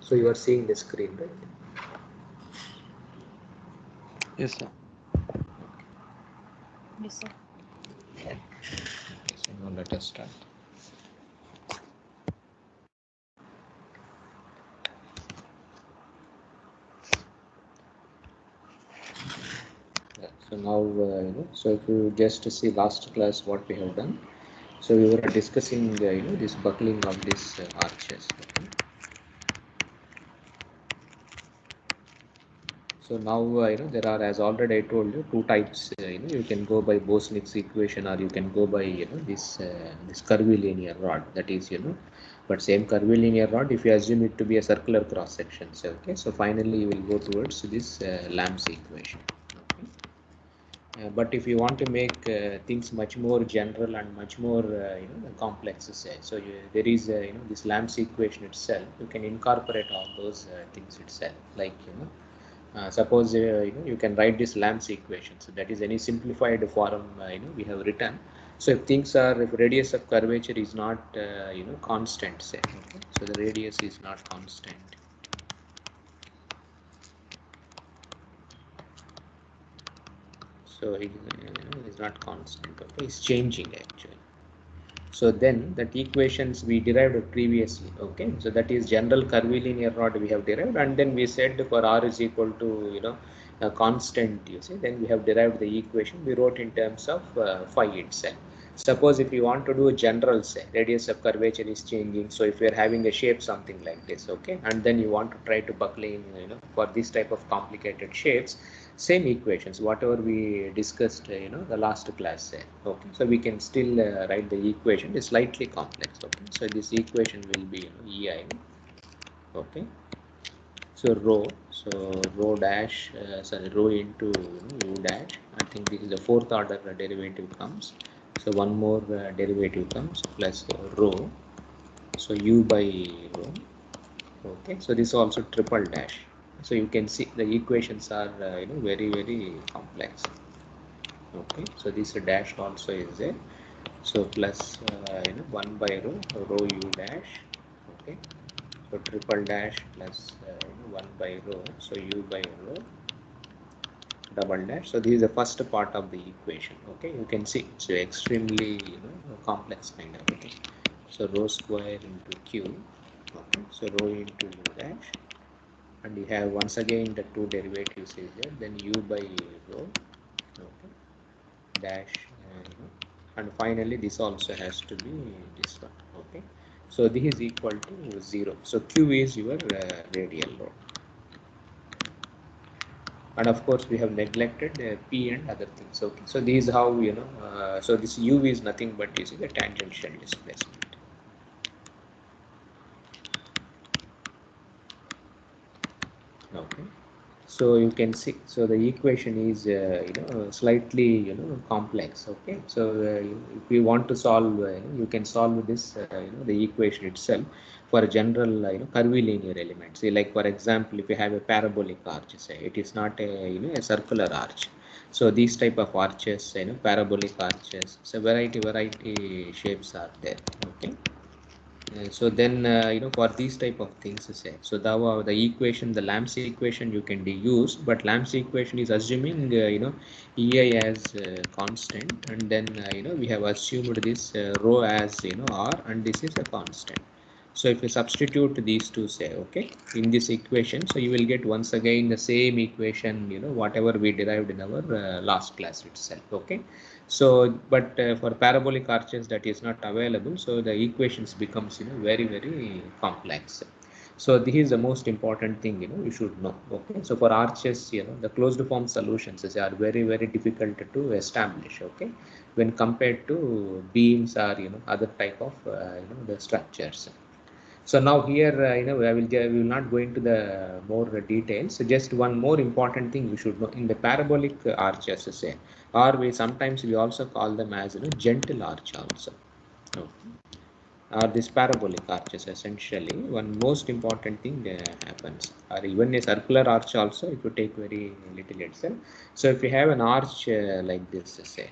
So you are seeing the screen, right? Yes, sir. Yes, sir. Okay, so now let us start. Yeah, so now, so if you just see last class what we have done. So we were discussing, this buckling of these arches. Okay? So now, there are, as already I told you, two types. You can go by Bose-Nick's equation, or you can go by, this curvilinear rod. That is, but same curvilinear rod, if you assume it to be a circular cross section. So, okay. So finally, you will go towards this Lamb's equation. Okay. But if you want to make things much more general and much more complex, say, so there is this Lamb's equation itself. You can incorporate all those things itself, like suppose you can write this Lamb's equation. So that is any simplified form we have written. So if things are, if radius of curvature is not constant, say, okay, so the radius is not constant. So it is not constant. Okay, it's changing actually. So then that equations we derived previously. Okay, so that is general curvilinear rod we have derived, and then we said for r is equal to a constant. You see, then we have derived the equation. We wrote in terms of phi itself. Suppose if you want to do a general, say radius of curvature is changing. So if you are having a shape something like this, okay, and then you want to try to buckling, for this type of complicated shapes, same equations whatever we discussed the last class say, okay, so we can still write the equation. It's slightly complex. Okay, so this equation will be ei. Okay, so rho dash sorry, rho into u dash. I think this is the fourth order derivative comes. So one more derivative comes plus rho, so u by rho. Okay, so this also triple dash. So you can see the equations are very very complex. Okay, so this dash also is there. So plus 1 by rho u dash. Okay, so triple dash plus 1 by rho, so u by rho double dash. So this is the first part of the equation. Okay, you can see it's extremely complex kind of. Okay, so rho square into q. Okay, so rho into u dash, and you have once again the two derivatives is there, then u by rho. Okay, dash and finally this also has to be this one. Okay, so this is equal to 0. So q is your radial load, and of course we have neglected p and other things. Okay, so this is how so this u is nothing but you see the tangential displacement. Okay, so you can see, so the equation is slightly complex. Okay, so if you want to solve you can solve this the equation itself for a general curvilinear element. See, like for example, if you have a parabolic arch, say it is not a a circular arch. So these type of arches, parabolic arches, so variety shapes are there. Okay, so then for these type of things, say, so the equation, the Lamb's equation you can use, but Lamb's equation is assuming ei as constant, and then we have assumed this rho as r, and this is a constant. So if you substitute these two, say, okay, in this equation, so you will get once again the same equation whatever we derived in our last class itself. Okay, so but for parabolic arches that is not available, so the equations becomes very very complex. So this is the most important thing you should know. Okay, so for arches, the closed form solutions are very very difficult to establish. Okay, when compared to beams or other type of the structures. So now here, we will not go into the more details. So just one more important thing you should know in the parabolic arches, say, or we sometimes we also call them as gentle arch also. Okay. Or this parabolic arches, essentially one most important thing happens, or even a circular arch also if you take very little itself. So if you have an arch like this, say,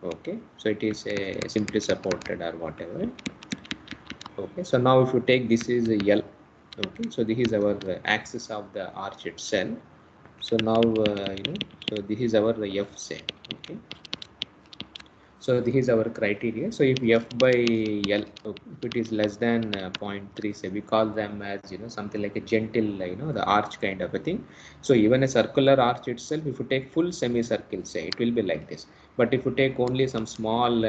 okay, so it is simply supported or whatever. Okay, so now if you take this is a L. Okay, so this is our axis of the arch itself. So now so this is our f say. Okay, so this is our criteria. So if f by l, if it is less than 0.3, say we call them as something like a gentle the arch kind of a thing. So even a circular arch itself, if you take full semicircle, say it will be like this. But if you take only some small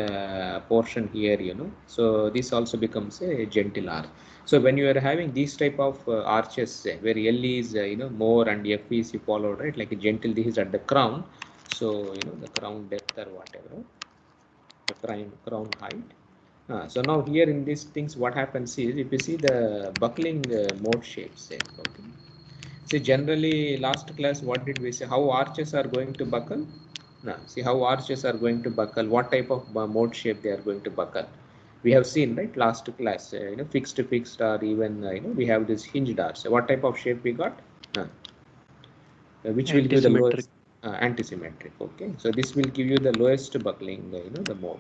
portion here, so this also becomes a gentle arch. So when you are having these type of arches, say, where L is more and F is you follow, right, like a gentle, this is at the crown. So the crown depth or whatever, the crown height. So now here in these things, what happens is, if you see the buckling mode shapes, say, okay. See, generally last class, what did we say? How arches are going to buckle? Now, see how arches are going to buckle, what type of mode shape they are going to buckle. We have seen, right, last class, fixed, or even, we have this hinged arch. So what type of shape we got? Which will give the Antisymmetric. lowest antisymmetric. Okay, so this will give you the lowest buckling, the mode.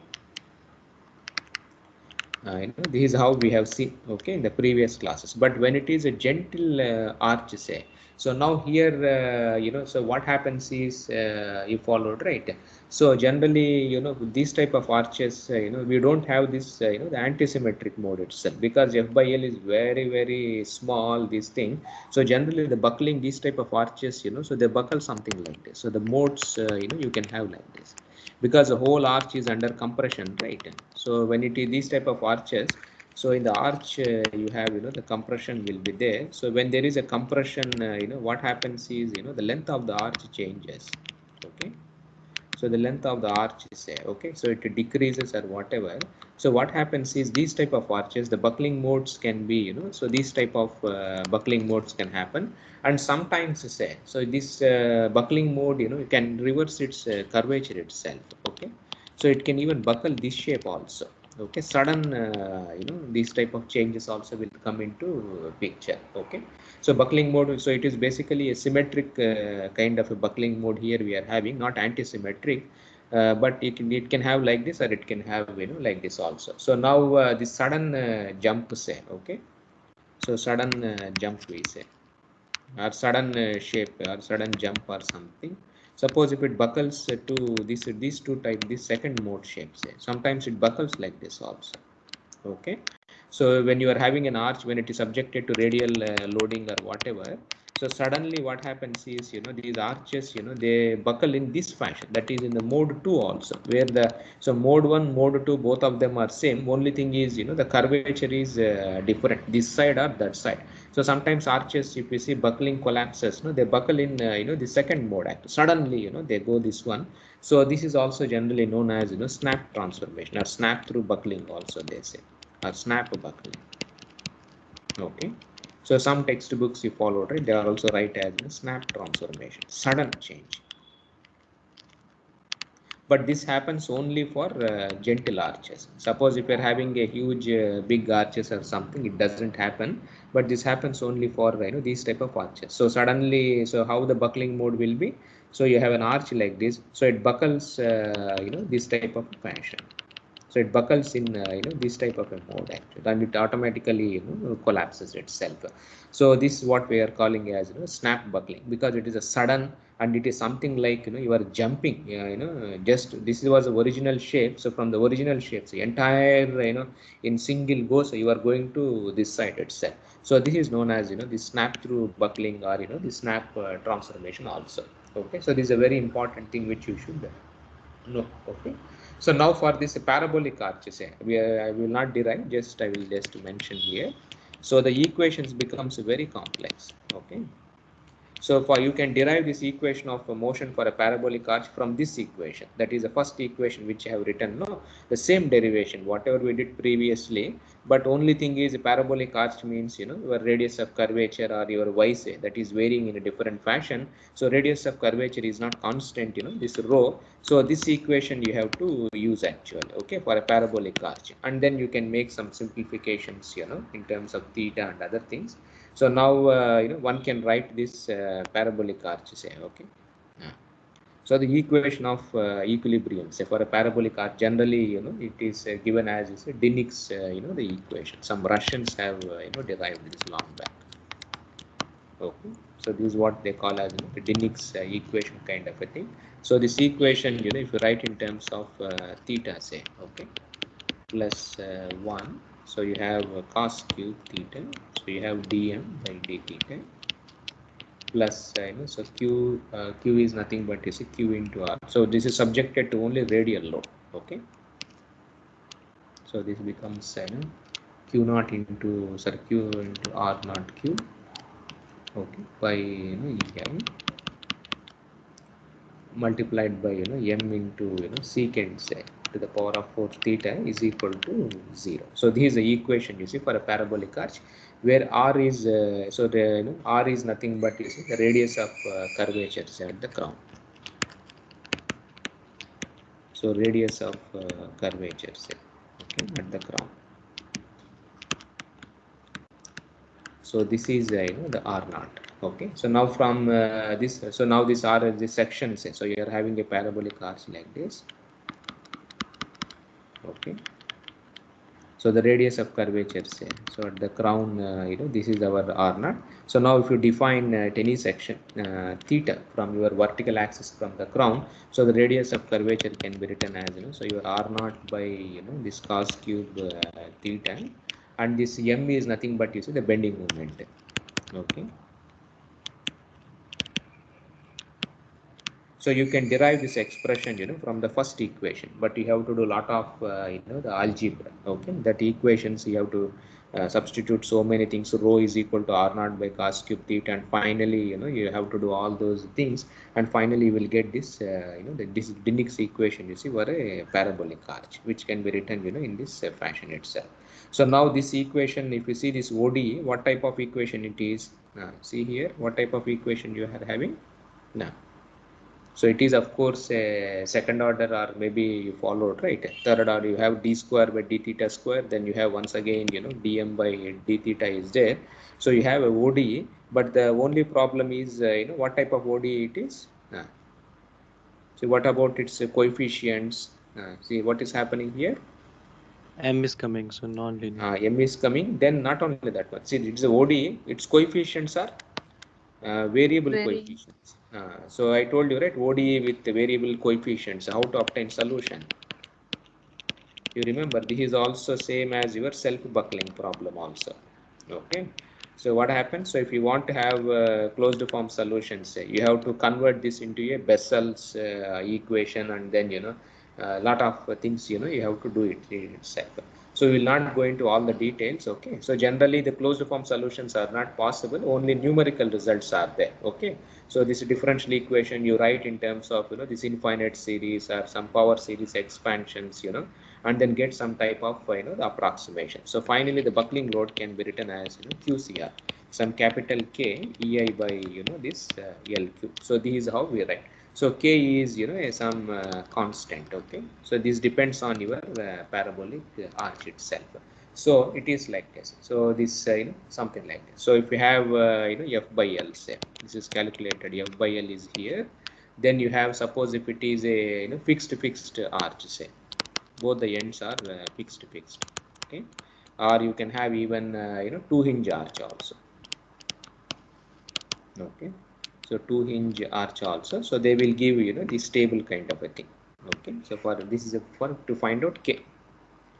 This is how we have seen, okay, in the previous classes. But when it is a gentle arch, say, so now here so what happens is, you followed, right? So generally these type of arches, we don't have this the antisymmetric mode itself, because f by l is very very small, this thing. So generally the buckling, these type of arches, so they buckle something like this. So the modes, you can have like this, because the whole arch is under compression, right? So when it is these type of arches, so in the arch, you have the compression will be there. So when there is a compression, what happens is the length of the arch changes. Okay, so the length of the arch is there. Okay, so it decreases or whatever. So what happens is, these type of arches, the buckling modes can be, so these type of buckling modes can happen. And sometimes, say, so this buckling mode, it can reverse its curvature itself. Okay, so it can even buckle this shape also. Okay, sudden these type of changes also will come into picture. Okay, so buckling mode, so it is basically a symmetric kind of a buckling mode here we are having, not anti-symmetric. But it can have like this, or it can have like this also. So now this sudden jump, say, okay, so sudden jump we say, or sudden shape, or sudden jump or something. Suppose if it buckles to these two type, this second mode shape, say, sometimes it buckles like this also. Okay, so when you are having an arch, when it is subjected to radial loading or whatever, so suddenly what happens is, these arches, they buckle in this fashion. That is in the mode 2 also, where the, so mode 1, mode 2, both of them are same. Only thing is, the curvature is different, this side or that side. So sometimes arches, if you see buckling collapses, they buckle in, the second mode act. Suddenly, they go this one. So this is also generally known as, snap transformation, or snap through buckling also, they say, or snap buckling. Okay, so some textbooks you follow, right, they are also write as snap transformation, sudden change. But this happens only for gentle arches. Suppose if you're having a huge big arches or something, it doesn't happen. But this happens only for these type of arches. So suddenly, so how the buckling mode will be, so you have an arch like this, so it buckles this type of fashion. So it buckles in this type of a mode actually, and it automatically collapses itself. So this is what we are calling as snap buckling, because it is a sudden, and it is something like you are jumping. Just this was the original shape. So from the original shape, the entire in single go, so you are going to this side itself. So this is known as the snap through buckling, or the snap transformation also. Okay, so this is a very important thing which you should know. Okay, so now for this parabolic arches, I will not derive, just I will just mention here. So the equations becomes very complex. Okay, so for you can derive this equation of a motion for a parabolic arch from this equation. That is the first equation which I have written. No, the same derivation, whatever we did previously. But only thing is, a parabolic arch means your radius of curvature, or your y, say, that is varying in a different fashion. So radius of curvature is not constant. This rho. So this equation you have to use actually. Okay, for a parabolic arch, and then you can make some simplifications. In terms of theta and other things. So now one can write this parabolic arch, say, okay. Yeah. So the equation of equilibrium, say, for a parabolic arch, generally it is given as Dinnick's the equation. Some Russians have derived this long back. Okay, so this is what they call as the Dinnick's equation kind of a thing. So this equation, if you write in terms of theta, say, okay, plus 1, so you have cos cube theta, so you have dm by d theta plus so q is nothing but is q into r. So this is subjected to only radial load. Okay, so this becomes q naught into q into r naught q. Okay, by EI multiplied by m into secant say to the power of 4 theta is equal to 0. So this is the equation you see for a parabolic arch where r is so the r is nothing but you see the radius of curvature at the crown. So radius of curvature say, okay, at the crown. So this is the r naught. Okay, so now from this, so now this r this section say, so you are having a parabolic arch like this. Okay, so the radius of curvature say, so at the crown this is our r naught. So now if you define at any section theta from your vertical axis from the crown, so the radius of curvature can be written as so your r naught by this cos cube theta, and this m is nothing but you see the bending moment. Okay, so you can derive this expression from the first equation, but you have to do a lot of the algebra. Okay, that equations you have to substitute so many things. So rho is equal to r naught by cos cube theta, and finally you have to do all those things, and finally you will get this this Dinnick's equation you see for a parabolic arch, which can be written in this fashion itself. So now this equation, if you see this ODE, what type of equation it is? See here, what type of equation you are having now. So it is of course a second order, or maybe you followed right. Third order, you have d square by d theta square. Then you have once again dm by d theta is there. So you have a ODE, but the only problem is what type of ODE it is. So what about its coefficients? See what is happening here. M is coming, so non-linear. M is coming. Then not only that one. See, it's a ODE. Its coefficients are variable Very. coefficients. So I told you right, ODE with the variable coefficients, how to obtain solution. You remember this is also same as your self-buckling problem also. Okay. So what happens? So if you want to have closed form solutions, you have to convert this into a Bessel's equation, and then a lot of things you have to do it itself. So we will not go into all the details. Okay, so generally the closed form solutions are not possible, only numerical results are there. Okay, so this differential equation you write in terms of this infinite series or some power series expansions, and then get some type of the approximation. So finally the buckling load can be written as QCR, some capital K EI by this LQ. So this is how we write. So K is some constant. Okay, so this depends on your parabolic arch itself. So it is like this. So this something like this. So if you have F by L, say this is calculated, F by L is here. Then you have, suppose if it is a fixed arch, say both the ends are fixed. Okay, or you can have even 2-hinge arch also. Okay, so 2-hinge arch also, so they will give the stable kind of a thing. Okay, so for this is for to find out K.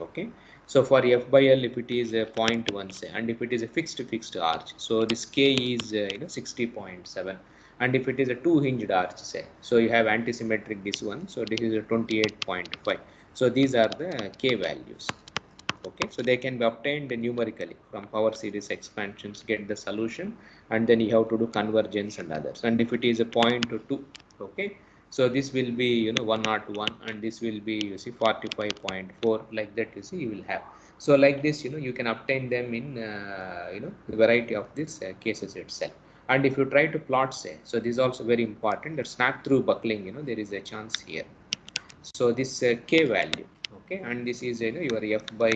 Okay, so for F by L, if it is a 0.1 say, and if it is a fixed arch, so this K is 60.7, and if it is a 2-hinged arch say, so you have antisymmetric this one, so this is a 28.5. so these are the K values. Okay, so they can be obtained numerically from power series expansions, get the solution, and then you have to do convergence and others. And if it is a 0.2, okay, so this will be 101, and this will be 45.4, like that you will have. So like this you can obtain them in the variety of these cases itself. And if you try to plot, say, so this is also very important, that snap through buckling there is a chance here. So this K value, okay, and this is your F by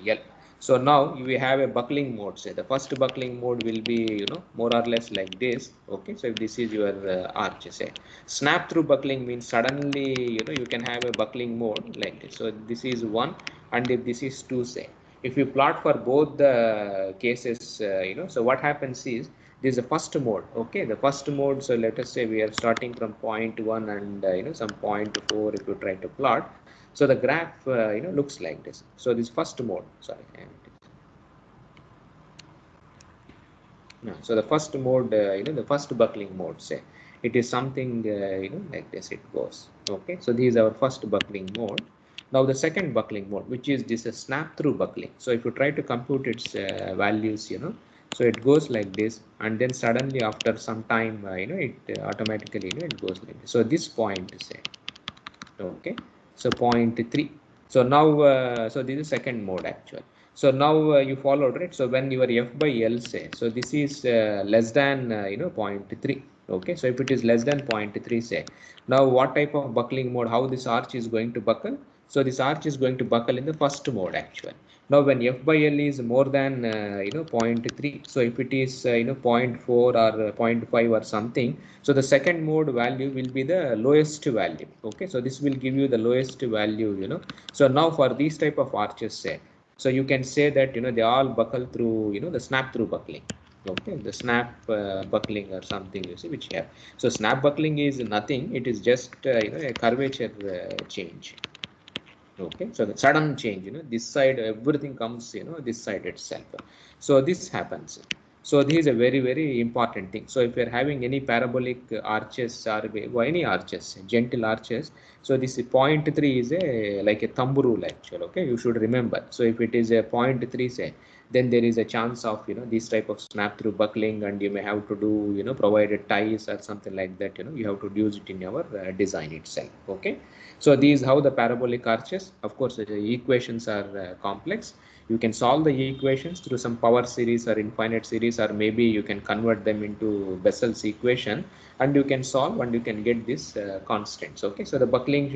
L. So now you have a buckling mode. Say the first buckling mode will be more or less like this. Okay, so if this is your arch, say snap through buckling means suddenly you can have a buckling mode like this. So this is 1, and if this is 2, say if you plot for both the cases, so what happens is This is the first mode. Okay, the first mode. So let us say we are starting from 0.1 and some 0.4 if you try to plot. So the graph looks like this. So this first mode. Sorry. No, so the first mode, the first buckling mode, say it is something like this. It goes. Okay, so this is our first buckling mode. Now the second buckling mode, which is this snap through buckling. So if you try to compute its values, so it goes like this, and then suddenly after some time, it automatically, it goes like this. So this point, say, okay, so 0.3. So now, so this is second mode actually. So now you followed, right? So when your f by L, say, so this is less than 0.3. Okay, so if it is less than 0.3, say, now what type of buckling mode, how this arch is going to buckle? So this arch is going to buckle in the first mode actually. Now when f by L is more than 0.3, so if it is 0.4 or 0.5 or something, so the second mode value will be the lowest value. Okay, so this will give you the lowest value. So now for these type of arches, say, so you can say that they all buckle through the snap through buckling. Okay, the snap buckling or something, you see, which you have. So snap buckling is nothing, it is just a curvature change. Okay, so the sudden change, this side everything comes, this side itself. So this happens. So this is a very, very important thing. So if you're having any parabolic arches or any arches, gentle arches, so this 0.3 is a like a thumb rule actually. Okay, you should remember. So if it is a 0.3, say, then there is a chance of this type of snap through buckling, and you may have to do provided ties or something like that. You have to use it in your design itself. Okay. So these how the parabolic arches. Of course, the equations are complex. You can solve the equations through some power series or infinite series, or maybe you can convert them into Bessel's equation, and you can solve and you can get this constants. Okay, so the buckling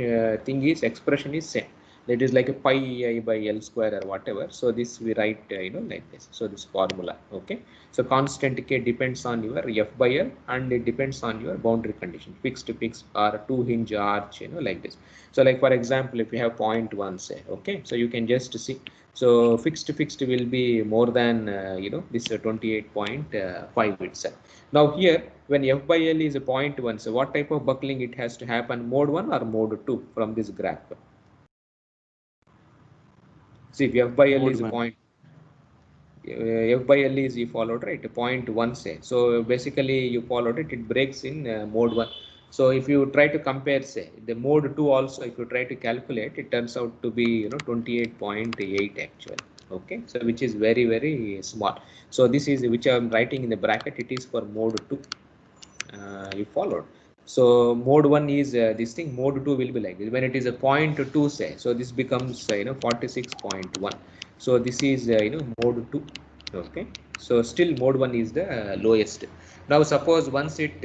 thing is expression is same. That is like a pi I by L square or whatever. So this we write like this. So this formula. Okay. So constant K depends on your F by L, and it depends on your boundary condition, fixed or two hinge arch, like this. So like for example, if you have 0.1, say, okay, so you can just see. So fixed will be more than this 28.5 itself. Now here when F by L is a 0.1, so what type of buckling it has to happen, mode 1 or mode 2 from this graph? See, if F by L Mode is a 1. point, F by L is you followed, right? 0.1, say. So basically you followed it, it breaks in mode 1. So if you try to compare, say, the mode 2 also, if you try to calculate, it turns out to be 28.8 actually. Okay, so which is very, very small. So this is which I'm writing in the bracket, it is for mode 2. You followed. So mode 1 is this thing, mode 2 will be like this. When it is a 0.2, say, so this becomes 46.1. So this is mode 2. Okay, so still mode 1 is the lowest. Now suppose once it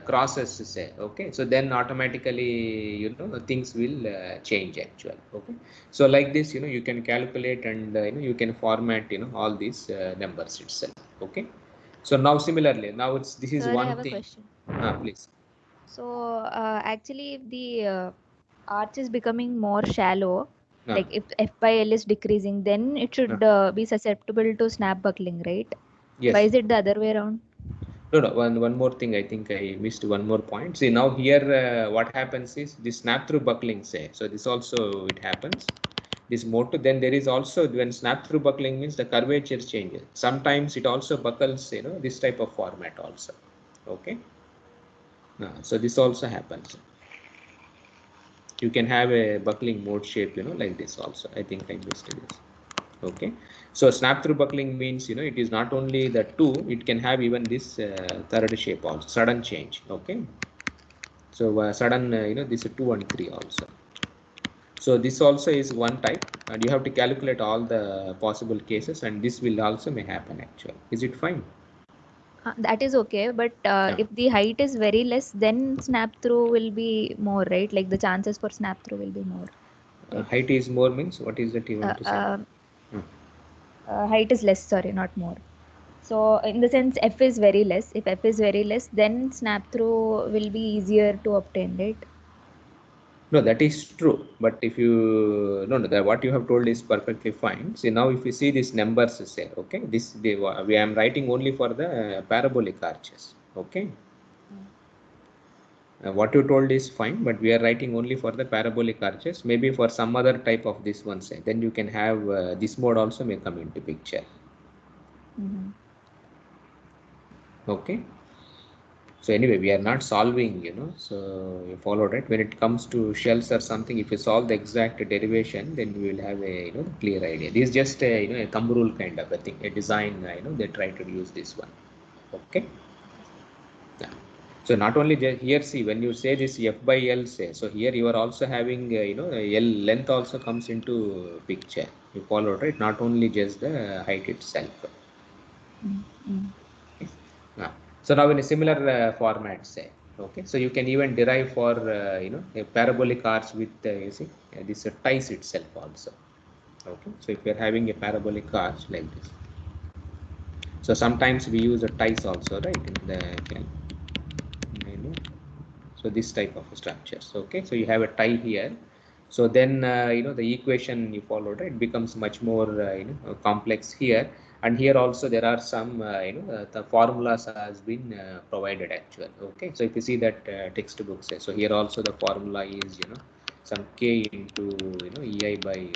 crosses, say, okay, so then automatically things will change actually. Okay, so like this you can calculate, and you can format all these numbers itself. Okay, so now similarly, now this is Sir, I one have a thing. question. Please. So, actually, if the arch is becoming more shallow, Uh, like if F by L is decreasing, then it uh, should be susceptible to snap buckling, right? Why yes. is it the other way around? No, no. One more thing. I think I missed one more point. See, now here, what happens is this snap through buckling. Say, so this also it happens. This mode. Then there is also when snap through buckling means the curvature changes. Sometimes it also buckles. This type of format also. Okay. So this also happens. You can have a buckling mode shape. Like this also. I think I missed this. Okay, so snap through buckling means it is not only the two, it can have even this third shape also, sudden change. Okay, so sudden this 2 and 3 also. So this also is one type, and you have to calculate all the possible cases, and this will also may happen actually. Is it fine? That is okay, but Yeah. if the height is very less, then snap through will be more, right? Like the chances for snap through will be more, right? Height is more means what is that you Uh, want to say? uh, Hmm. Height is less, sorry, not more. So in the sense F is very less. If F is very less, then snap through will be easier to obtain, right? No, that is true. But if you what you have told is perfectly fine. See, now if you see these numbers, say, okay, I am writing only for the parabolic arches. Okay. What you told is fine, but we are writing only for the parabolic arches. Maybe for some other type of this one, say, then you can have this mode also may come into picture. Okay. So anyway, we are not solving, so you follow, right? When it comes to shells or something, if you solve the exact derivation, then you will have a clear idea. This is just a a thumb rule kind of a thing, a design. They try to use this one. Okay. Yeah. So not only here, see, when you say this f by l, say, so here you are also having l length also comes into picture. You follow, right? Not only just the height itself. Okay. Yeah. So now in a similar format, say, okay, so you can even derive for a parabolic arch with you see this ties itself also. Okay, so if you're having a parabolic arch like this, so sometimes we use a ties also, right, in the so this type of structures. Okay, so you have a tie here. So then the equation you follow, right, it becomes much more complex here. And here also there are some the formulas has been provided actually. Okay, so if you see that textbook says, so here also the formula is some k into ei by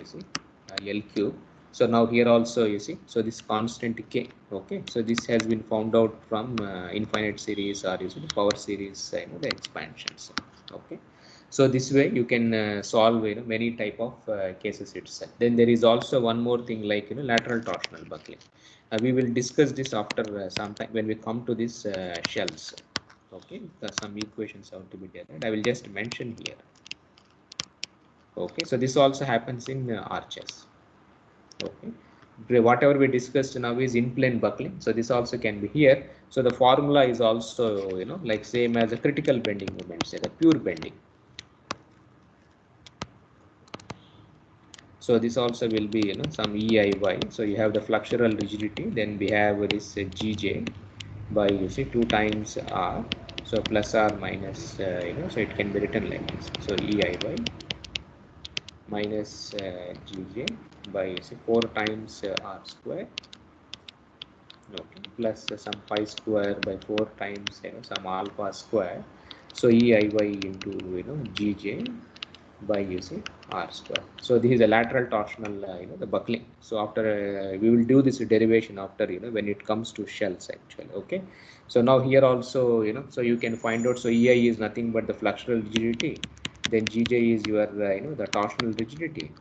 l cube. So now here also you see, so this constant k. Okay, so this has been found out from infinite series or you see the power series the expansions. Okay, so this way you can solve many type of cases itself. Then there is also one more thing like lateral torsional buckling. We will discuss this after some time when we come to this shells. Okay, some equations have to be derived. I will just mention here. Okay, so this also happens in arches. Okay, whatever we discussed now is in plane buckling, so this also can be here. So the formula is also like same as a critical bending moment, say the pure bending. So this also will be some EIY. So you have the flexural rigidity, then we have this GJ by 2 times R, so plus or minus so it can be written like this. So EIY minus GJ by 4 times R square, okay, plus some pi square by 4 times some alpha square. So EIY into GJ by R square. So this is a lateral torsional the buckling. So after we will do this derivation after when it comes to shells actually. Okay, so now here also so you can find out, so EI is nothing but the flexural rigidity, then GJ is your the torsional rigidity.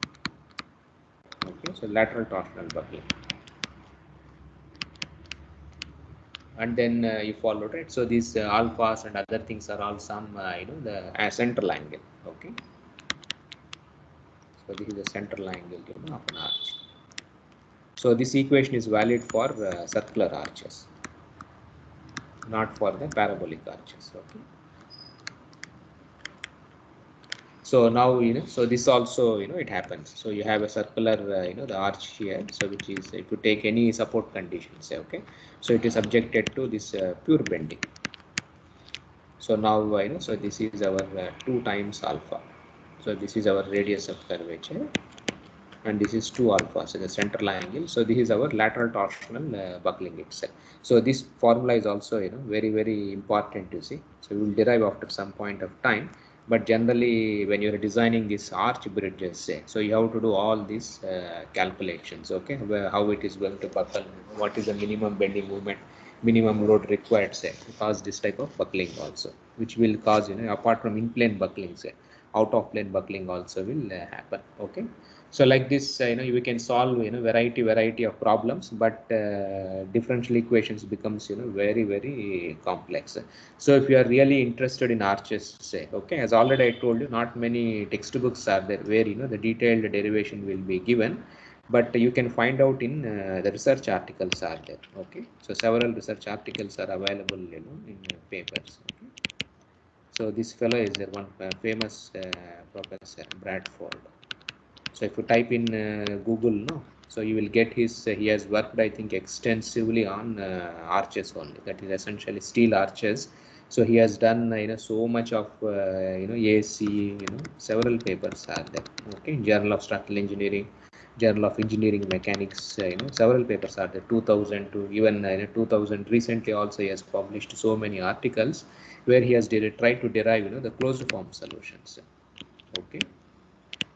Okay, so lateral torsional buckling. And then you follow, right? So these alphas and other things are all some the central angle. Okay, so this is the central angle of an arch. So this equation is valid for circular arches, not for the parabolic arches. Okay, so now so this also it happens. So you have a circular the arch here, so which is, if you take any support conditions, okay, so it is subjected to this pure bending. So now so this is our 2 times alpha. So this is our radius of curvature, and this is 2 alpha, so the central angle. So this is our lateral torsional buckling itself. So this formula is also very very important to see. So we will derive after some point of time, but generally when you are designing this arch bridges, say, so you have to do all these calculations. Okay, how it is going to buckle, what is the minimum bending moment, minimum load required, say, to cause this type of buckling also, which will cause apart from in plane buckling, say, out of plane buckling also will happen. Okay, so like this we can solve variety of problems, but differential equations becomes very very complex. So if you are really interested in arches, say, okay, as already I told you, not many textbooks are there where the detailed derivation will be given, but you can find out in the research articles are there. Okay, so several research articles are available in papers. Okay, so this fellow is one famous professor, Bradford. So if you type in Google, so you will get his, he has worked, I think, extensively on arches only, that is essentially steel arches, So he has done so much of ASC, several papers are there. Okay, Journal of Structural Engineering, Journal of Engineering Mechanics, several papers are there. 2000 to even 2000 recently also he has published so many articles where he has tried to derive the closed form solutions. Okay,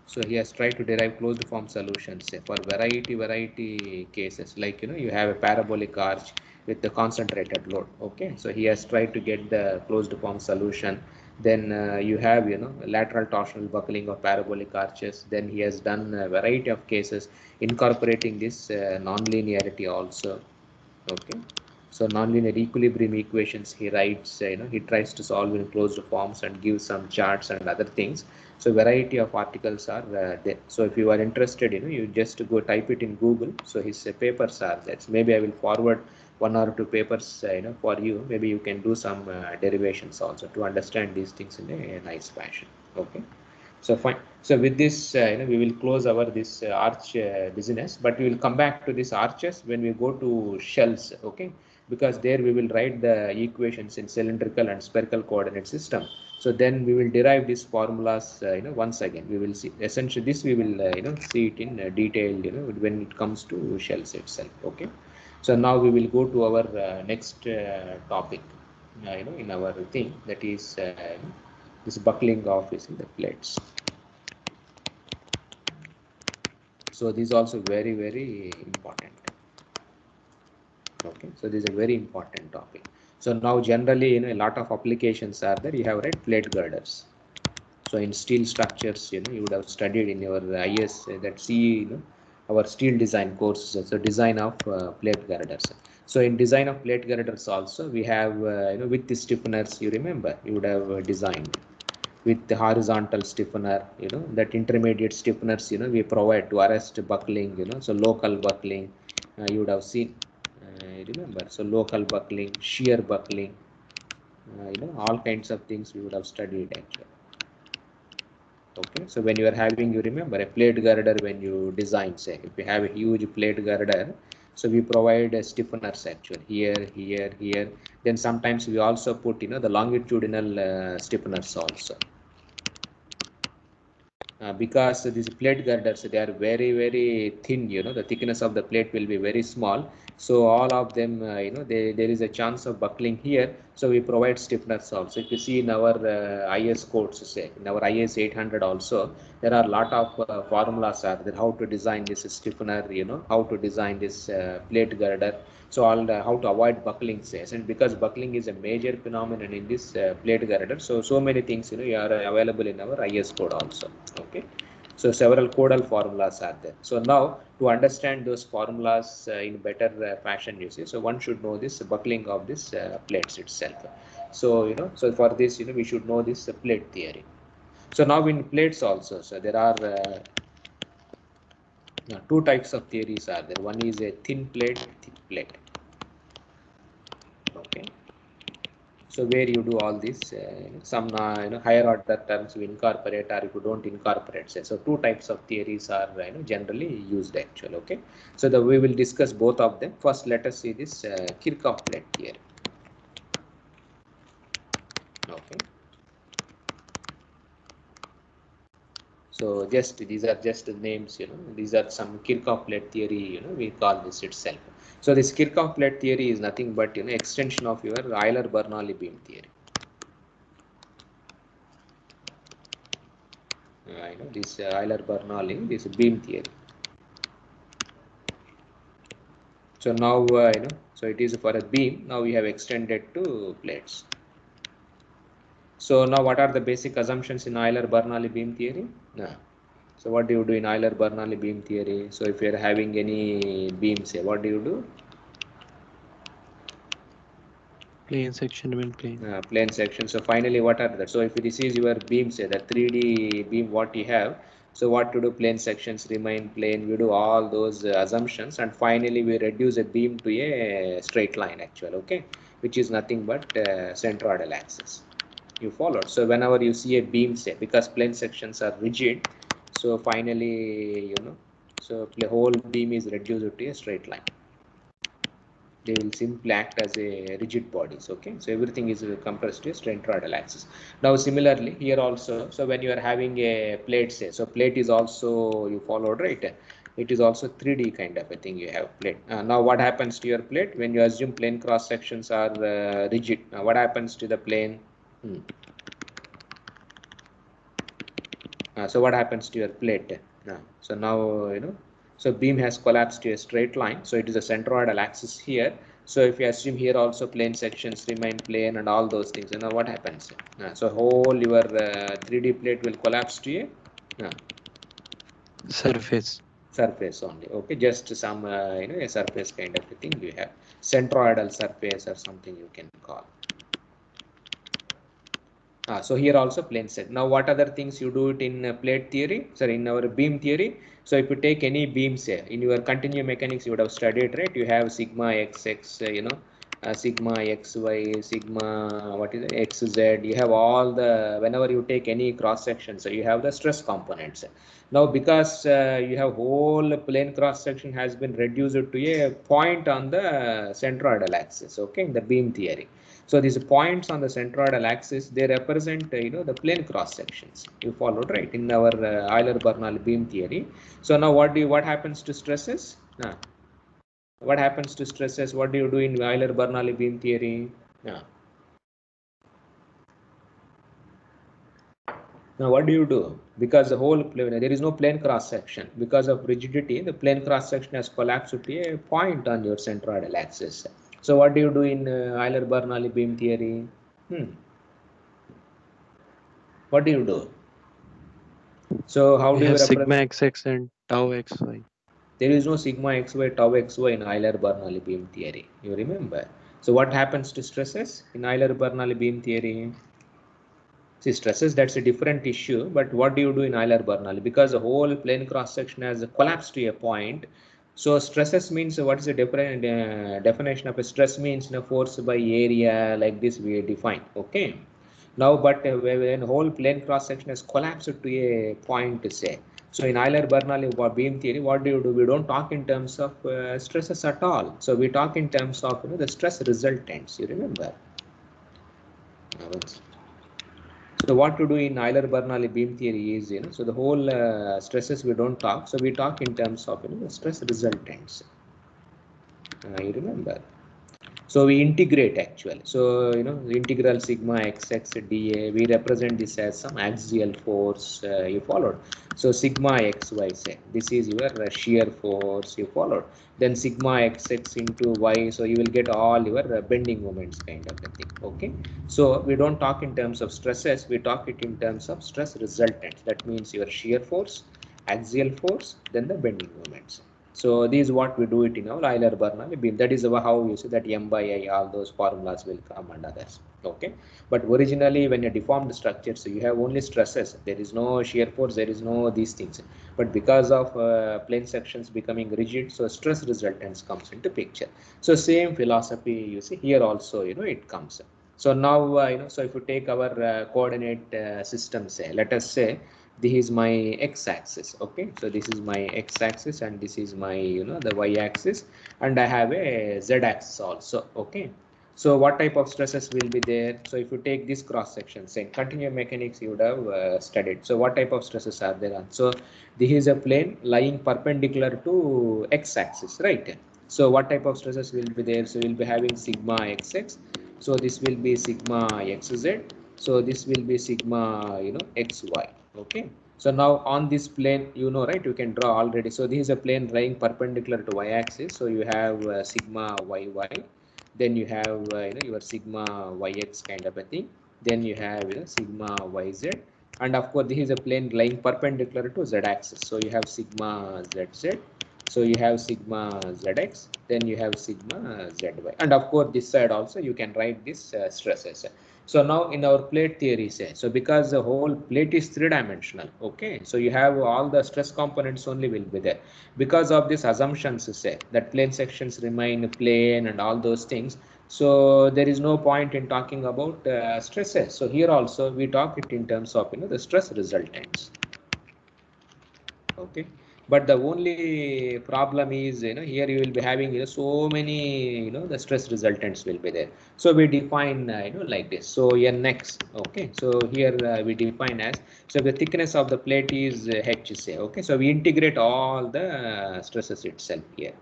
so he has tried to derive closed form solutions for variety cases, like you have a parabolic arch with the concentrated load. Okay, so he has tried to get the closed form solution. Then you have lateral torsional buckling of parabolic arches. Then he has done a variety of cases incorporating this non-linearity also. Okay, so nonlinear equilibrium equations he writes, he tries to solve in closed forms and give some charts and other things. So variety of articles are there. So if you are interested, you just go type it in Google. So his papers are there. So maybe I will forward one or two papers, for you. Maybe you can do some derivations also to understand these things in a nice fashion. Okay. So fine. So with this, we will close our this arch business, but we will come back to this arches when we go to shells. Okay, because there we will write the equations in cylindrical and spherical coordinate system. So then we will derive these formulas. Once again we will see essentially this we will see it in detail. When it comes to shells itself. Okay. So now we will go to our next topic. In our thing, that is this buckling of the plates. So this is also very, very important. Okay, so this is a very important topic. So now generally, a lot of applications are there. You have read plate girders. So in steel structures, you would have studied in your IS that C, our steel design courses. So design of plate girders. So in design of plate girders also, we have with the stiffeners. You remember, you would have designed with the horizontal stiffener, that intermediate stiffeners, we provide to arrest buckling, so local buckling, you would have seen, remember, so local buckling, shear buckling, all kinds of things we would have studied actually. Okay, so when you are having, you remember a plate girder, when you design, say, if you have a huge plate girder, so we provide stiffeners actually here. Then sometimes we also put, the longitudinal stiffeners also. Because these plate girders, they are very, very thin, the thickness of the plate will be very small. So all of them, there is a chance of buckling here. So we provide stiffeners also. If you see in our IS codes, say, in our IS 800 also, there are a lot of formulas are there, how to design this stiffener, how to design this plate girder. So all how to avoid buckling, says, and because buckling is a major phenomenon in this plate girder, so many things are available in our IS code also. Okay, so several codal formulas are there. So now to understand those formulas in better fashion, you see, so one should know this buckling of this plates itself. So so for this, we should know this plate theory. So now in plates also, so there are two types of theories are there. One is a thin plate, thick plate. Okay, so where you do all this, some higher order terms you incorporate, or if you don't incorporate, say. So two types of theories are generally used actually. Okay, so we will discuss both of them. First, let us see this Kirchhoff plate theory. Okay, so just these are just the names, these are some Kirchhoff plate theory, we call this itself. So this Kirchhoff plate theory is nothing but extension of your Euler-Bernoulli beam theory. This Euler-Bernoulli, this beam theory. So now so it is for a beam. Now we have extended to plates. So now what are the basic assumptions in Euler-Bernoulli beam theory? So what do you do in Euler-Bernoulli beam theory? So if you are having any beam, say, what do you do? Plane section when plane. Plane section. So finally, what are that? So if this is your beam, say the 3D beam, what you have. So what to do? Plane sections remain plane. We do all those assumptions, and finally we reduce a beam to a straight line actually. Okay, which is nothing but centroidal axis. You followed. So whenever you see a beam, say, because plane sections are rigid, so finally so the whole beam is reduced to a straight line. They will simply act as a rigid bodies. Okay, so everything is compressed to a centroidal axis. Now similarly here also, so when you are having a plate, say, so plate is also, you followed, right? It is also 3D kind of a thing. You have plate. Now what happens to your plate when you assume plane cross sections are rigid? Now what happens to the plane? So what happens to your plate? So now, so beam has collapsed to a straight line. So it is a centroidal axis here. So if you assume here also plane sections remain plane and all those things, what happens? So whole your 3D plate will collapse to a surface only. Okay, just some a surface kind of a thing you have, centroidal surface or something you can call. So here also plane set. Now what other things you do it in plate theory? Sorry, in our beam theory. So if you take any beam, say in your continuum mechanics, you would have studied, right? You have sigma xx, sigma xy, sigma what is it, xz. You have all the, whenever you take any cross section, so you have the stress components. Now because you have whole plane cross section has been reduced to a point on the centroidal axis. Okay, in the beam theory. So these points on the centroidal axis, they represent the plane cross sections. You followed, right, in our Euler-Bernoulli beam theory. So now what happens to stresses? What happens to stresses? What do you do in Euler-Bernoulli beam theory? Now what do you do? Because the whole plane, there is no plane cross section. Because of rigidity, the plane cross section has collapsed to a point on your centroidal axis. So what do you do in Euler-Bernoulli beam theory? What do you do? So how do you represent sigma xx and tau xy? There is no sigma xy, tau xy in Euler-Bernoulli beam theory. You remember? So what happens to stresses in Euler-Bernoulli beam theory? See, stresses, that's a different issue. But what do you do in Euler-Bernoulli? Because the whole plane cross section has collapsed to a point. So stresses means, what is the different definition of a stress? Means force by area, like this we define. Okay. Now, but when whole plane cross section has collapsed to a point, say. So in Euler-Bernoulli beam theory, what do? We don't talk in terms of stresses at all. So we talk in terms of the stress resultants. You remember? So what to do in Euler-Bernoulli beam theory is, so the whole stresses we don't talk. So we talk in terms of the stress resultants. You remember? So we integrate actually. So the integral sigma xx dA, we represent this as some axial force. You followed. So sigma xy, say this is your shear force. You followed. Then sigma xx into y. So you will get all your bending moments kind of a thing. Okay. So we don't talk in terms of stresses. We talk it in terms of stress resultants. That means your shear force, axial force, then the bending moments. So this is what we do it in our Euler-Bernoulli beam. That is how you see that m by I, all those formulas will come and others. Okay. But originally when you deformed structure, so you have only stresses. There is no shear force. There is no these things. But because of plane sections becoming rigid, so stress resultants comes into picture. So same philosophy you see here also. It comes. So now so if you take our coordinate system, say let us say this is my x-axis. Okay, so this is my x-axis and this is my the y-axis, and I have a z-axis also. Okay, so what type of stresses will be there? So if you take this cross section, say continuum mechanics, you would have studied. So what type of stresses are there? So this is a plane lying perpendicular to x-axis, right? So what type of stresses will be there? So we'll be having sigma xx. So this will be sigma xz. So this will be sigma xy. Okay. So now on this plane, right, you can draw already. So this is a plane lying perpendicular to y-axis. So you have sigma yy. Then you have your sigma yx kind of a thing. Then you have sigma yz. And of course, this is a plane lying perpendicular to z-axis. So you have sigma zz. So you have sigma zx. Then you have sigma zy. And of course, this side also you can write this stresses. So now in our plate theory, say, so because the whole plate is three-dimensional, okay, so you have all the stress components only will be there. Because of these assumptions, say that plane sections remain plane and all those things, so there is no point in talking about stresses. So here also we talk it in terms of the stress resultants. Okay, But the only problem is, here you will be having, so many, the stress resultants will be there. So we define, like this. So Nx, okay. So here we define as, so the thickness of the plate is H, say, okay. So we integrate all the stresses itself here,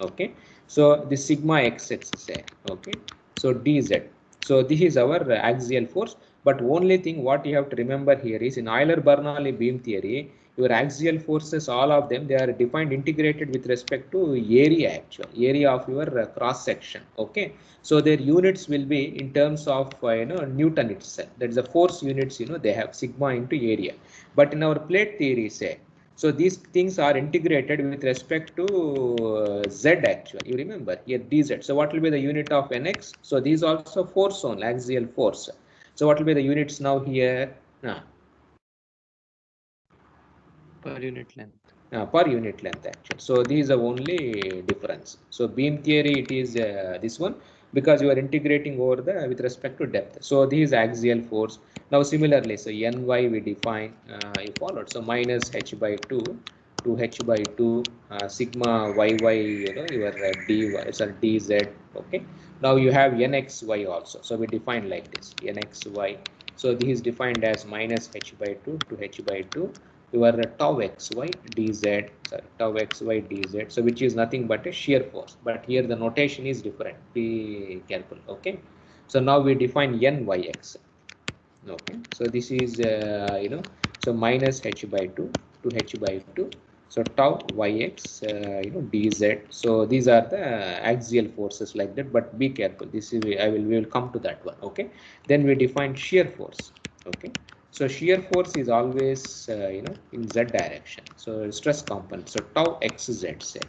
okay. So the sigma xx, say, okay. So dz. So this is our axial force. But only thing what you have to remember here is, in Euler-Bernoulli beam theory, your axial forces, all of them, they are defined integrated with respect to area, actually area of your cross section, okay. So their units will be in terms of Newton itself. That is the force units, they have sigma into area. But in our plate theory, say, so these things are integrated with respect to z, actually. You remember here dz. So what will be the unit of nx? So these also force only, axial force. So what will be the units now here? Per unit length. Per unit length, actually. So this is the only difference. So beam theory, it is this one, because you are integrating over the with respect to depth. So this is axial force. Now similarly, so Ny we define, you followed. So minus h by 2 to h by 2 sigma yy, your dy, sorry, dz, okay. Now you have nxy also. So we define like this, nxy. So this is defined as minus h by 2 to h by 2 your tau xy dz, sorry, tau xy dz, so which is nothing but a shear force. But here the notation is different, be careful, okay. So now we define nyx, okay. So this is so minus h by 2 to h by 2, so tau yx dz. So these are the axial forces like that, but be careful, this is, we will come to that one, okay. Then we define shear force, okay. So shear force is always in z direction, so stress component, so tau xz, say,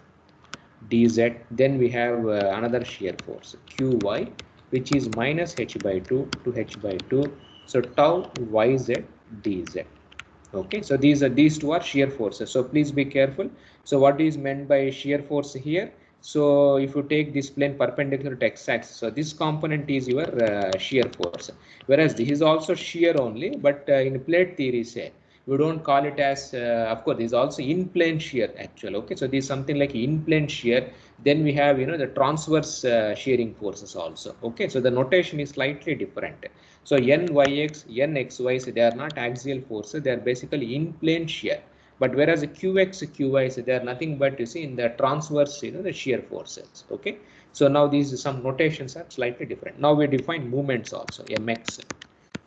dz. Then we have another shear force qy, which is minus h by 2 to h by 2, so tau yz dz, okay. So these two are shear forces, so please be careful. So what is meant by shear force here? So if you take this plane perpendicular to x-axis, so this component is your shear force, whereas this is also shear only, but in plate theory, say, we don't call it as of course this is also in plane shear, actually, okay. So this is something like in plane shear. Then we have the transverse shearing forces also, okay. So the notation is slightly different. So nyx, nxy, so they are not axial forces, they are basically in plane shear. But whereas qx, qy, so they are nothing but, you see, in the transverse, the shear forces, okay. So now these some notations are slightly different. Now we define movements also, mx.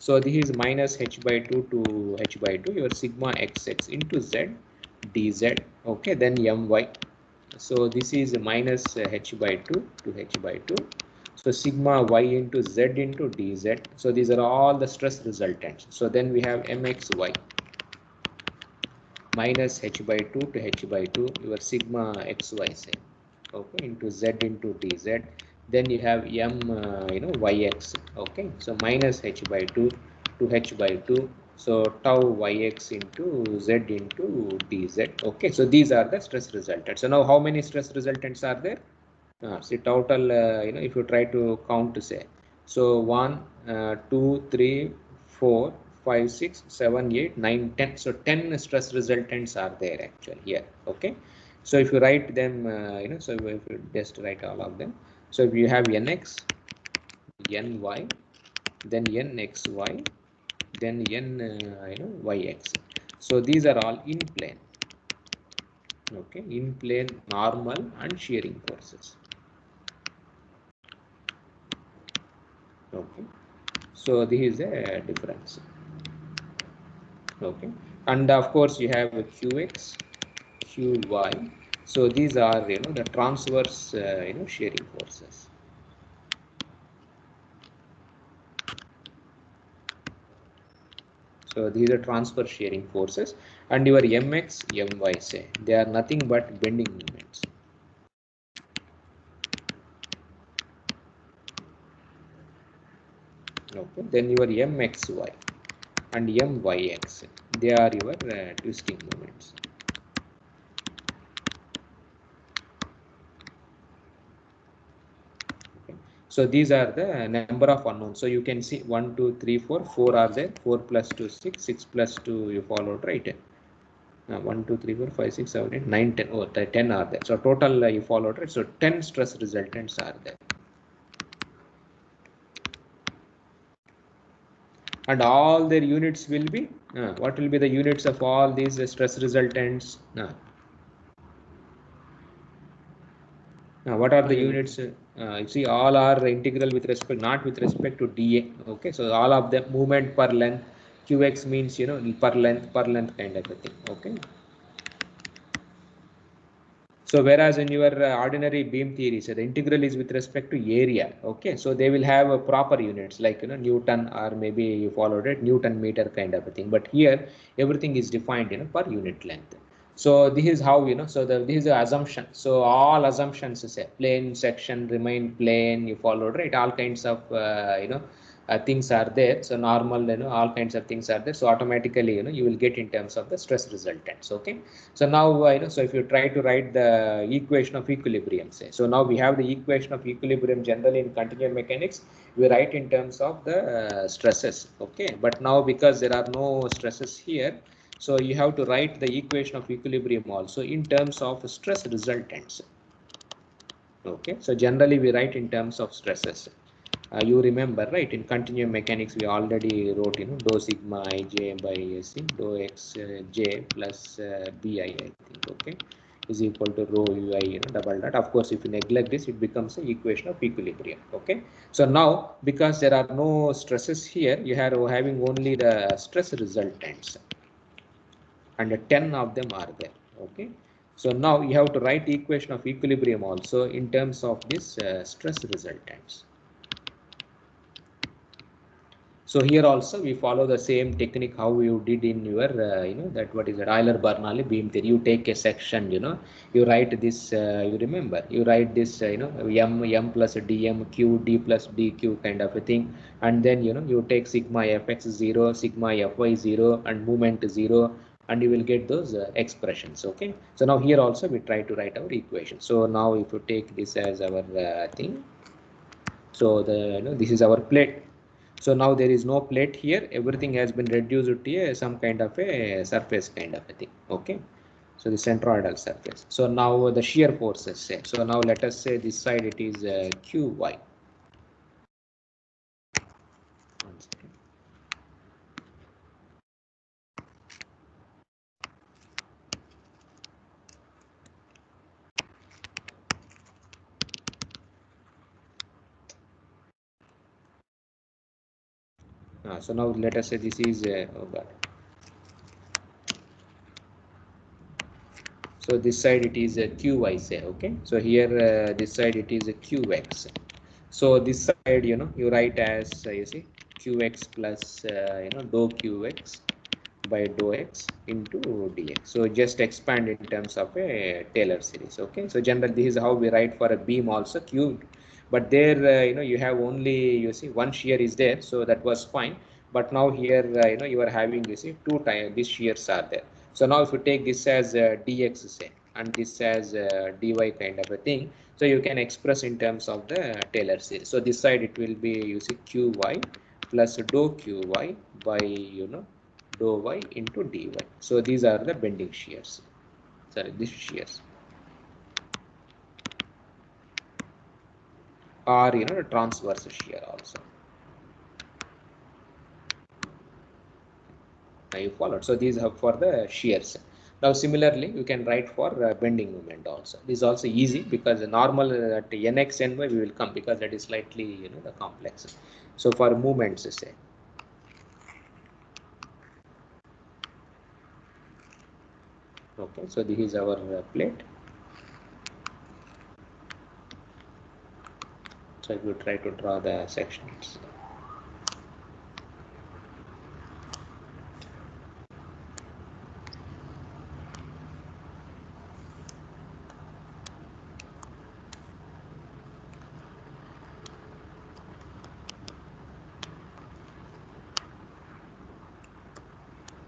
So this is minus h by 2 to h by 2, your sigma xx into z dz, okay. Then my. So this is minus h by 2 to h by 2. So sigma y into z into dz. So these are all the stress resultants. So then we have mxy minus h by 2 to h by 2, your sigma xy, say, okay, into z into dz. Then you have yx, okay. So minus h by 2 to h by 2, so tau yx into z into dz, okay. So these are the stress resultants. So now how many stress resultants are there? See total, if you try to count, say, so 1, 2, 3, 4, 5, 6, 7, 8, 9, 10. So 10 stress resultants are there actually here, okay. So if you write them, so if you just write all of them. So if you have nx, ny, then nxy, then yx. So these are all in plane, okay, in plane, normal and shearing forces, okay. So this is a difference, okay. And of course you have qx, qy. So these are the transverse shearing forces. So these are transverse shearing forces, and your mx, my, say, they are nothing but bending moments. Okay. Then your mxy and myx, they are your twisting moments. Okay. So these are the number of unknowns. So you can see 1, 2, 3, 4, 4 are there. 4 plus 2, 6, 6 plus 2 you followed, right? 1, 2, 3, 4, 5, 6, 7, 8, 9, 10. Oh, the 10 are there. So total you followed, right? So 10 stress resultants are there. And all their units will be, what will be the units of all these stress resultants? What are the units? You see, all are integral with respect, not with respect to dA. Okay, so all of them movement per length. Qx means, you know, per length kind of a thing. Okay. So whereas in your ordinary beam theory, so the integral is with respect to area. Okay, so they will have proper units like, you know, Newton, or maybe you followed it, Newton meter kind of a thing. But here everything is defined, you know, per unit length. So this is how, you know, so this is the assumption. So all assumptions is a plane section remain plane, you followed, right? All kinds of things are there. So normal, you know, all kinds of things are there. So automatically, you know, you will get in terms of the stress resultants. Okay. So now, so if you try to write the equation of equilibrium, say, so now we have the equation of equilibrium generally in continuum mechanics, we write in terms of the stresses. Okay. But now because there are no stresses here, so you have to write the equation of equilibrium also in terms of stress resultants. Okay. So generally we write in terms of stresses. You remember, right, in continuum mechanics we already wrote, you know, dou sigma ij by c dou x j plus bi, I think, okay, is equal to rho ui, you know, double dot. Of course, if you neglect this, it becomes an equation of equilibrium. Okay, so now because there are no stresses here, you are having only the stress resultants, and 10 of them are there. Okay, so now you have to write equation of equilibrium also in terms of this stress resultants. So here also we follow the same technique how you did in your, that what is it, Euler-Bernoulli beam theory. You take a section, you know, you write this, you remember, you write this, m plus dm q d plus dq kind of a thing, and then, you know, you take sigma fx 0, sigma fy 0, and moment 0, and you will get those expressions. Okay, so now here also we try to write our equation. So now if you take this as our thing, so this is our plate. So now there is no plate here, everything has been reduced to some kind of a surface kind of a thing. Okay, so the centroidal surface. So now the shear forces, say, so now let us say this side it is qy. One second. So now let us say this is oh god. So this side it is a qy, say. Okay, so here this side it is a qx. So this side, you know, you write as you see qx plus dou qx by dou x into dx. So just expand in terms of a Taylor series. Okay, so generally this is how we write for a beam also cubed. But there, you have only, you see, one shear is there, so that was fine. But now here, you are having, you see, two times these shears are there. So now if you take this as dx, say, and this as dy kind of a thing, so you can express in terms of the Taylor series. So this side it will be, you see, qy plus dou qy by, dou y into dy. So these are the bending shears. Sorry, these shears. Or, the transverse shear also. Now you followed. So these are for the shears. Now similarly, you can write for bending moment also. This is also easy because the normal at nx, ny we will come because that is slightly, the complex. So for movements, say. Okay, so this is our plate. So I will try to draw the sections.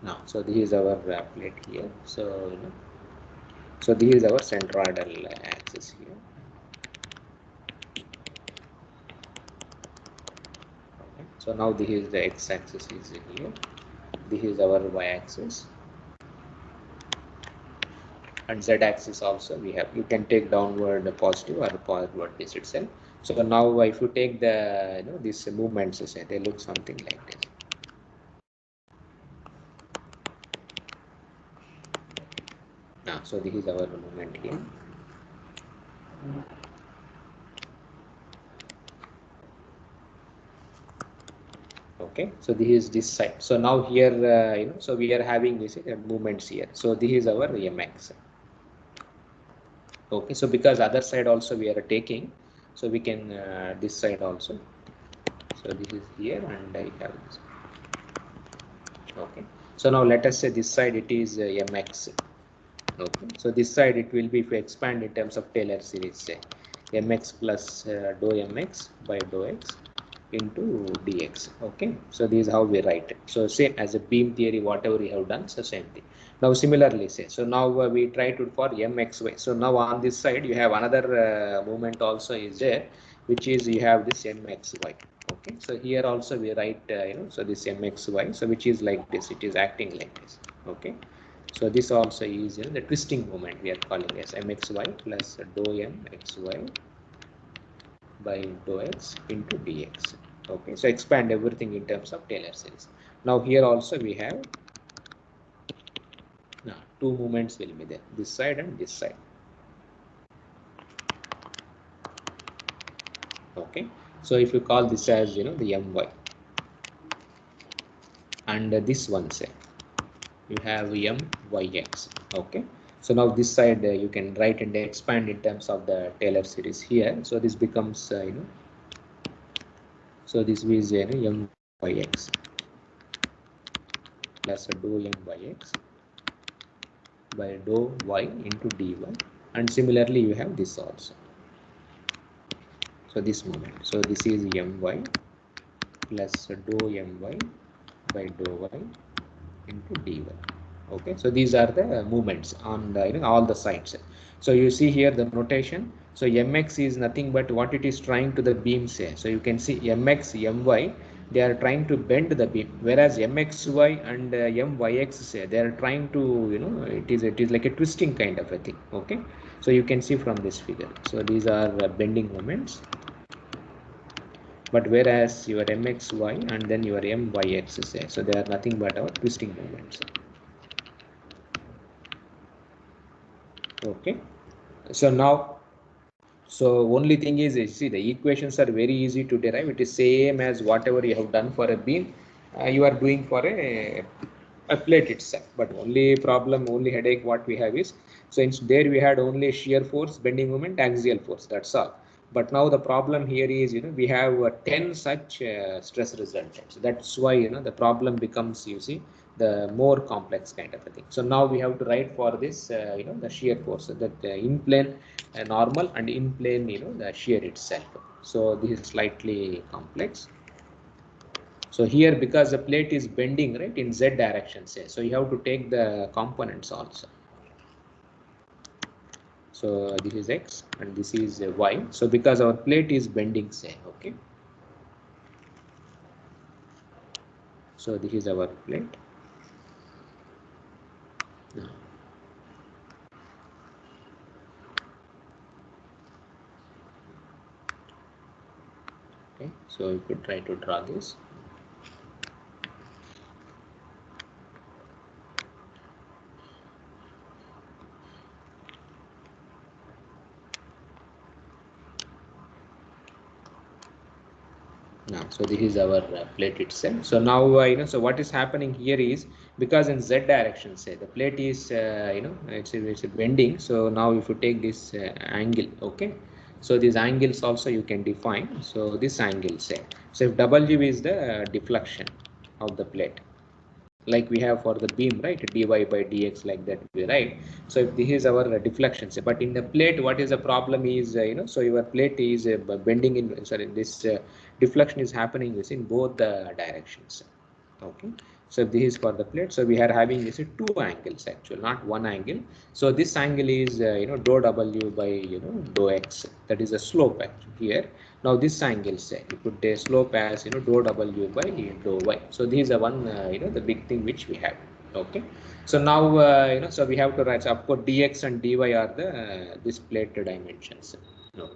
Now, so this is our plate here. So, so this is our centroidal axis here. Okay. So now this is the x-axis is here. This is our y-axis. and z axis also we have, you can take downward positive or forward this itself. So now if you take the these movements, say they look something like this. Now so this is our movement here. Okay, so this is this side. So now here so we are having this movements here. So this is our mx. Okay, so because other side also we are taking, so we can this side also. So this is here and I have this. Okay, so now let us say this side it is mx. Okay, so this side it will be, if we expand in terms of Taylor series, say mx plus dou mx by dou x into dx. Okay, so this is how we write it. So same as a beam theory, whatever we have done, so same thing. Now similarly say, so now we try to for mxy. So now on this side you have another movement also is there, which is you have this mxy. Okay, so here also we write so this mxy, so which is like this, it is acting like this. Okay, so this also is the twisting moment we are calling as mxy plus dou mxy by dou x into dx. Okay, so expand everything in terms of Taylor series. Now here also we have now two movements will be there, this side and this side. Okay, so if you call this as the my, and this one say you have myx. Okay, so now this side you can write and expand in terms of the Taylor series here. So this becomes so this is myx plus dou myx by dou y into dy, and similarly you have this also. So this moment, so this is my plus dou my by dou y into dy. Okay, so these are the movements on the all the sides. So you see here the notation. So mx is nothing but what it is trying to the beam say. So you can see mx my, they are trying to bend the beam, whereas mxy and myx say they are trying to it is like a twisting kind of a thing. Okay, so you can see from this figure. So these are bending moments, but whereas your mxy and then your myx say, so they are nothing but our twisting moments. Okay, so now, so only thing is, you see the equations are very easy to derive. It is same as whatever you have done for a beam, you are doing for a plate itself. But only problem, only headache what we have is, so in there we had only shear force, bending moment, axial force, that's all. But now the problem here is we have 10 such stress resultants. That's why the problem becomes, you see, the more complex kind of a thing. So now we have to write for this the shear force, that in plane normal and in plane the shear itself. So this is slightly complex. So here, because the plate is bending right in z direction, say, so you have to take the components also. So this is x and this is y. So because our plate is bending, say, okay, so this is our plate. Okay, so you could try to draw this. Now, so this is our plate itself. So now so what is happening here is, because in z direction, say the plate is it's bending. So now if you take this angle, okay, so these angles also you can define. So this angle, say, so if w is the deflection of the plate, like we have for the beam, right, dy by dx, like that we write. So if this is our deflection, say, but in the plate, what is the problem is so your plate is bending in, sorry, this deflection is happening within both the directions. Okay, so this is for the plate. So we are having this two angles, actually not one angle. So this angle is dou w by dou x, that is a slope actually here. Now this angle, say, you put a slope as dou w by dou y. So this is the one the big thing which we have. Okay, so now so we have to write, so of course dx and dy are the this plate dimensions. No.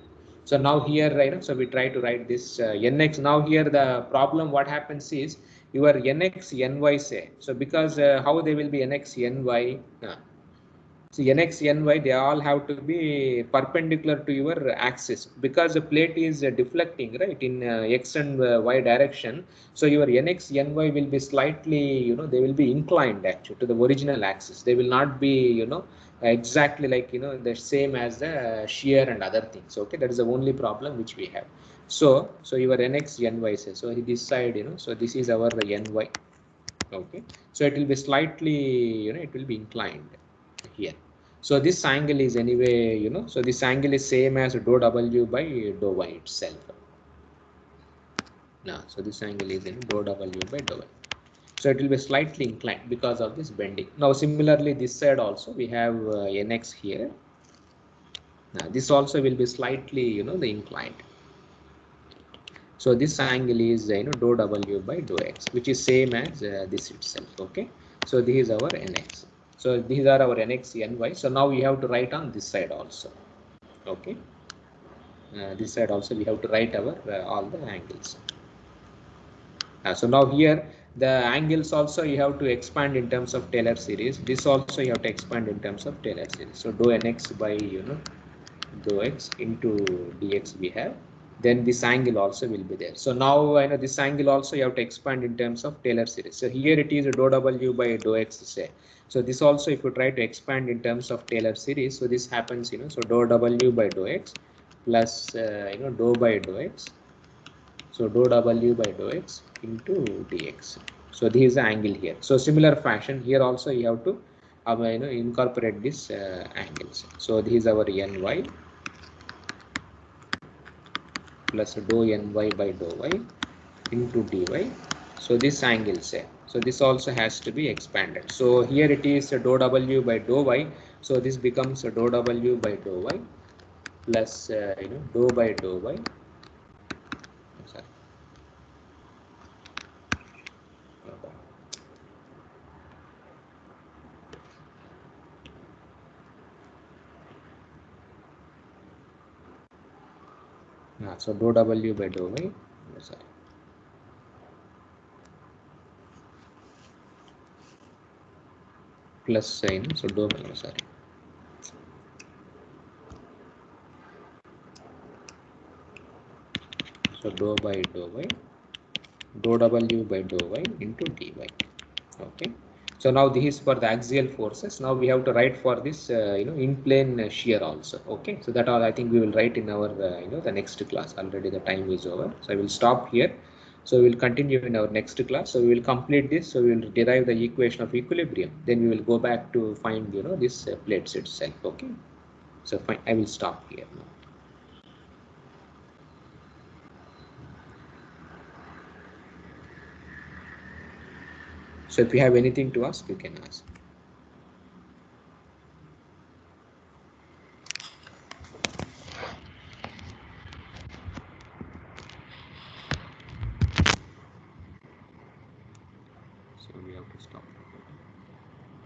So now here so we try to write this nx. Now here the problem what happens is your nx ny say, so because how they will be nx ny, so nx ny they all have to be perpendicular to your axis, because the plate is deflecting right in x and y direction. So your nx ny will be slightly, they will be inclined actually to the original axis. They will not be exactly like the same as the shear and other things. Okay, that is the only problem which we have. So your nx ny says, so this side so this is our ny. Okay, so it will be slightly it will be inclined here. So this angle is anyway so this angle is same as dou w by dou y itself. Now so this angle is dou w by dou y. So it will be slightly inclined because of this bending. Now similarly this side also we have nx here. Now this also will be slightly the inclined. So this angle is dou w by dou x, which is same as this itself. Okay, so this is our nx. So these are our nx ny. So now we have to write on this side also. Okay, this side also we have to write our all the angles. So now here the angles also you have to expand in terms of Taylor series. This also you have to expand in terms of Taylor series. So dou nx by dou x into dx we have. Then this angle also will be there. So now this angle also you have to expand in terms of Taylor series. So here it is dou w by dou x say. So this also if you try to expand in terms of Taylor series, so this happens so dou w by dou x plus dou by dou x. So dou w by dou x into dx. So this is the angle here. So similar fashion here also you have to incorporate this angles. So this is our ny plus dou ny by dou y into dy. So this angle say, so this also has to be expanded. So here it is dou w by dou y. So this becomes dou w by dou y plus dou by dou y. Sorry. So dou w by dou y. Sorry. Plus sign, so dou, sorry. So dou by dou y, dou w by dou y into dy. Okay. So now this is for the axial forces. Now we have to write for this in plane shear also. Okay. So that all I think we will write in our the next class. Already the time is over. So I will stop here. So we will continue in our next class. So we will complete this. So we will derive the equation of equilibrium. Then we will go back to find this plates itself. Okay. So fine. I will stop here now. So if you have anything to ask, you can ask. So we have to stop.